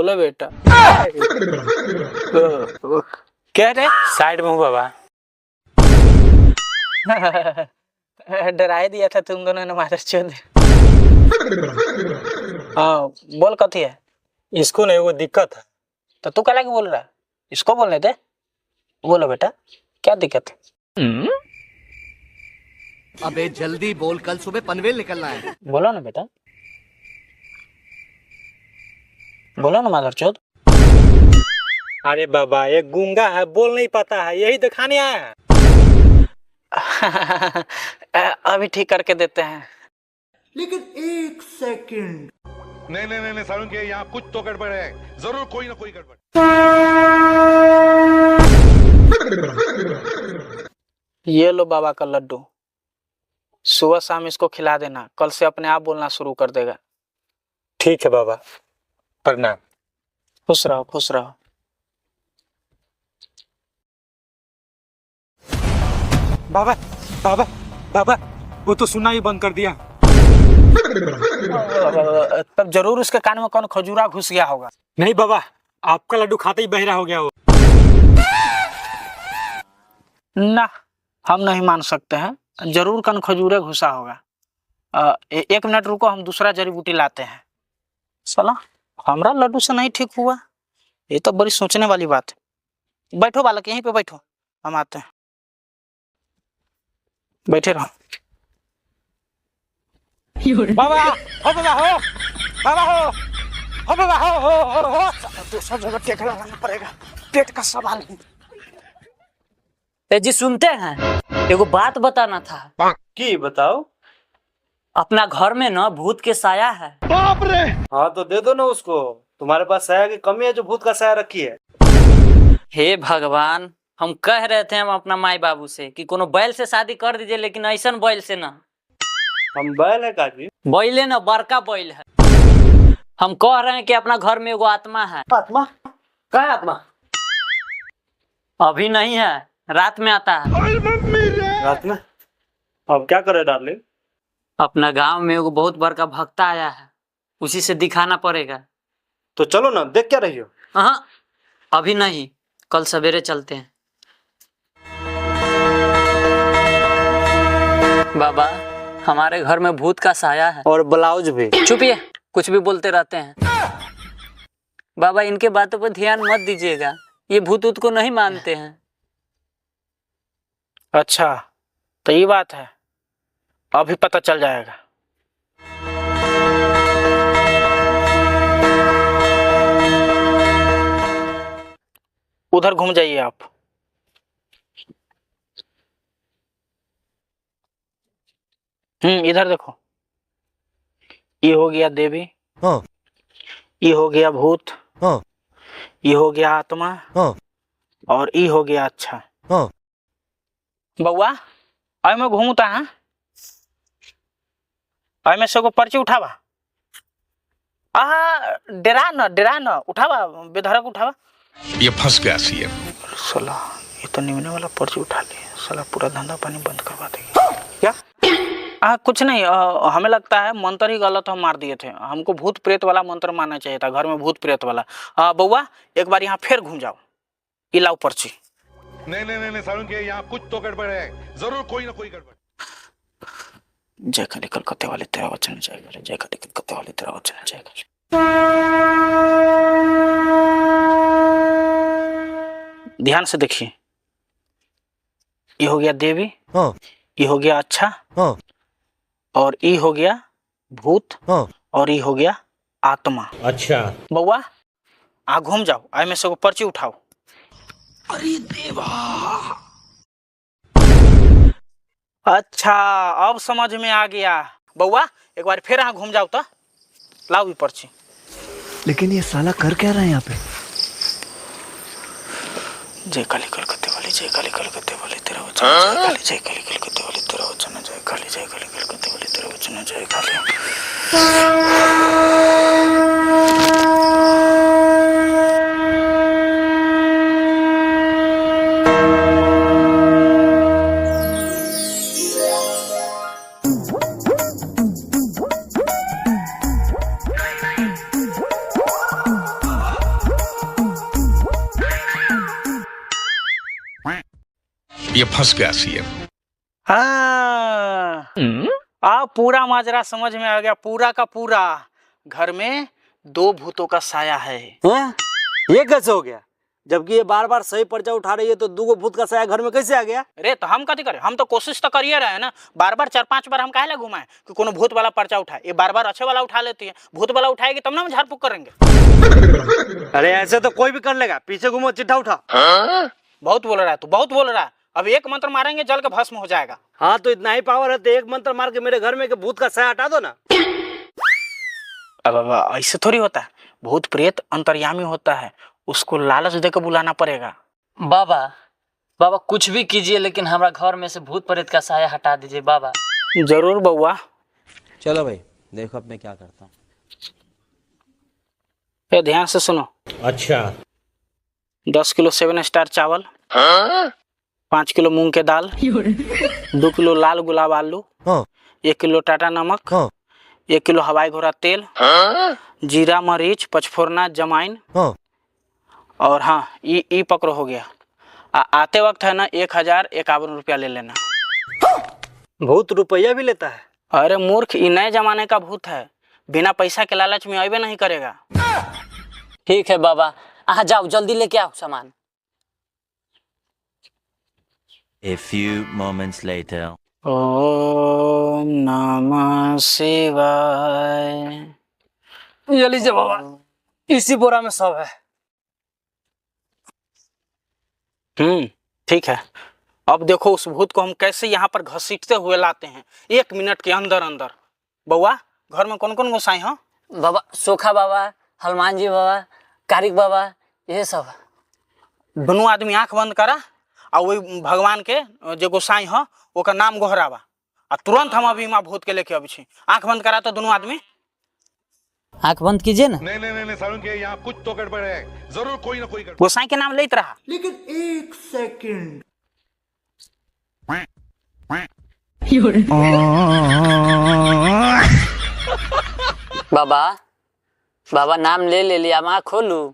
बोलो बेटा। क्या रे? साइड में हूँ बाबा। डरा दिया था तुम दोनों ने मारे चोद। हाँ बोल कथी है? इसको नहीं, वो दिक्कत है। तो तू क्या बोल रहा है? इसको बोलने दे। बोलो बेटा क्या दिक्कत है? अबे जल्दी बोल, कल सुबह पनवेल निकलना है। बोलो ना बेटा, बोलो ना माधर चौथ। अरे बाबा ये गूंगा है, बोल नहीं पाता है, यही दिखाने आया है। अभी ठीक करके देते हैं। लेकिन एक सेकंड। नहीं सारुण के यहाँ कुछ तो गड़बड़ है, जरूर कोई ना कोई गड़बड़। ये लो बाबा का लड्डू, सुबह शाम इसको खिला देना, कल से अपने आप बोलना शुरू कर देगा। ठीक है बाबा, प्रणाम। खुश रहो खुश रहो। बाबा बाबा बाबा, वो तो सुनना ही बंद कर दिया। तब जरूर उसके कान में कौन खजूरा घुस गया होगा। नहीं बाबा, आपका लड्डू खाते ही बहिरा हो गया वो। ना, हम नहीं मान सकते हैं, जरूर कन खजूरे घुसा होगा। एक मिनट रुको, हम दूसरा जड़ी बूटी लाते हैं। साला हमरा लड्डू से नहीं ठीक हुआ, ये तो बड़ी सोचने वाली बात है। बैठो बालक, यहीं पे बैठो, हम आते हैं। बैठे रहो। बाबा हो बाबा हो, बाबा हो बाबा हो। दूसरा जगह टेक लगाना पड़ेगा, पेट का सवाल है। जी सुनते हैं, एगो बात बताना था। की बताओ? अपना घर में ना भूत के साया है। बाप रे! हाँ तो दे दो ना उसको, तुम्हारे पास साया की कमी है जो भूत का साया रखी है। हे भगवान, हम कह रहे थे हम अपना माई बाबू से कि कोनो बैल से शादी कर दीजिए, लेकिन ऐसा बैल से ना। हम बैल है काजी? बैले ना, बड़का बैल है। हम कह रहे हैं कि अपना घर में एगो आत्मा है। आत्मा? क्या है आत्मा? अभी नहीं है, रात में आता है। रात में? अब क्या करे डार्लिंग? अपना गांव में एगो बहुत बड़का भक्ता आया है, उसी से दिखाना पड़ेगा। तो चलो ना, देख क्या रही हो? हाँ अभी नहीं, कल सवेरे चलते हैं। बाबा हमारे घर में भूत का साया है। और ब्लाउज भी। चुपिए, कुछ भी बोलते रहते हैं। बाबा इनके बातों पर ध्यान मत दीजिएगा, ये भूत ऊत को नहीं मानते हैं। अच्छा तो ये बात है, अभी पता चल जाएगा। उधर घूम जाइए आप। इधर देखो, ये हो गया देवी। हाँ। ये हो गया भूत। हाँ। ये हो गया आत्मा। हाँ। और ये हो गया अच्छा। हाँ। बउआ आई में घूमता है, आई में से को पर्ची उठावा। डेरा न उठावा, बेधड़क उठावा। ये फंस गया सीएम। साला ये तो निमने वाला पर्ची उठा लिया, साला पूरा धंधा पानी बंद करवा देगा क्या? कुछ नहीं, हमें लगता है मंत्र ही गलत हम मार दिए थे, हमको भूत प्रेत वाला मंत्र मारना चाहिए था, घर में भूत प्रेत वाला। बउआ एक बार यहाँ फिर घूम जाओ, ये लाओ पर्ची। नहीं सारुण के यहाँ कुछ तो गड़बड़ है, जरूर कोई ना कोई गड़बड़। जय काली कलकत्ते वाले तेरा वचन, जय काली, जय काली कलकत्ते वाले तेरा वचन, जय काली। ध्यान से देखिए, ये हो गया देवी। हाँ। ये हो गया अच्छा। हाँ। और ये हो गया भूत। हाँ। और ये हो गया आत्मा। अच्छा बउआ आ घूम जाओ, आई में से वो पर्ची उठाओ। अरे देवा। अच्छा अब समझ में आ गया। बउआ एक बार फिर यहाँ घूम जाओ तो लाओ ये पर्ची। लेकिन ये साला कर क्या रहा है यहाँ पे? जय काली कलकत्ते वाली, जय काली कलकत्ते वाली तेरा वचन, जय काली, जय काली कलकत्ते वाली तेरा वचन, जय काली, जय काली कलकत्ते वाली तेरा वचन, जय काली। ये फंस गया सीएम। हाँ, अब पूरा माजरा समझ में आ गया, पूरा का पूरा। घर में 2 भूतों का साया है। हैं? ये कैसे हो गया? जबकि ये बार बार सही पर्चा उठा रही है तो 2 भूत का साया घर में कैसे आ गया? अरे तो हम कथी करें, हम तो कोशिश तो करिए रहे हैं ना। बार बार 4-5 बार हम काहे ला घुमाएं कि कोनो भूत वाला पर्चा उठाए। ये बार बार अच्छे वाला उठा लेती है, भूत वाला उठाएगी तब ना हम झाड़ फूक करेंगे। अरे ऐसे तो कोई भी कर लेगा, पीछे घूमो चिट्ठा उठा। बहुत बोल रहा है तू, बहुत बोल रहा है। अब एक मंत्र मारेंगे जल के भस्म हो जाएगा। हाँ तो इतना ही पावर है तो एक मंत्र मार के मेरे घर में के भूत का साया हटा दो ना। अब ऐसे थोड़ी होता है, भूत प्रेत अंतर्यामी होता है, उसको लालच देकर बुलाना पड़ेगा। बाबा बाबा कुछ भी कीजिए लेकिन हमारा घर में से भूत प्रेत का साया हटा दीजिए बाबा। जरूर बउआ। चलो भाई देखो अब मैं क्या करता हूँ। ये ध्यान से सुनो। अच्छा 10 किलो 7 स्टार चावल, 5 किलो मूंग के दाल, 2 किलो लाल गुलाब आलू, 1 किलो टाटा नमक, 1 किलो हवाई घोड़ा तेल, जीरा मरीच पचफोरना जमाइन, और हाँ ई पकड़ो हो गया। आते वक्त है ना 1051 रुपया ले लेना। भूत रुपया भी लेता है? अरे मूर्ख, ये नए जमाने का भूत है, बिना पैसा के लालच में अबे नहीं करेगा। ठीक है बाबा, जाओ जल्दी लेके आओ सामान। A few moments later. ओम नमः शिवाय। ये लीजिए बाबा, इसी बोरा में सब है। ठीक है। अब देखो उस भूत को हम कैसे यहाँ पर घसीटते हुए लाते हैं 1 मिनट के अंदर अंदर। बउआ, घर में कौन कौन गोसाई हो? बाबा सोखा बाबा, हनुमान जी बाबा, कारिक बाबा, ये सब। दोनों आदमी आंख बंद करा और वही भगवान के जो गोसाई हो ओकर नाम गोहरावा, और तुरंत हम अभी माँ भूत के लेके अभी छी। आंख बंद करा तो दोनों आदमी। आंख बंद कीजिए ना। नहीं सारुण के यहाँ कुछ तो गड़बड़ है, जरूर कोई ना कोई गड़बड़। गोसाई के नाम लेते रहा। लेकिन 1 सेकंड। बाबा बाबा नाम ले लिया, आँख खोलू।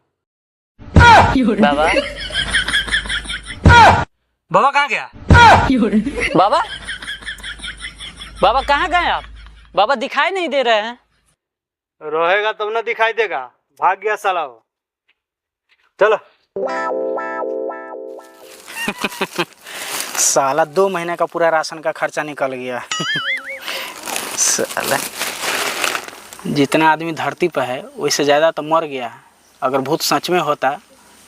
बाबा बाबा कहाँ गया? बाबा बाबा कहाँ गए आप? बाबा दिखाई नहीं दे रहे हैं। रहेगा तब ना दिखाई देगा, भाग गया साला वो। चलो। साला 2 महीने का पूरा राशन का खर्चा निकल गया। साला जितना आदमी धरती पर है वैसे ज़्यादा तो मर गया। अगर भूत सच में होता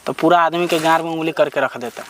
तो पूरा आदमी के गार में उंगली करके रख देता।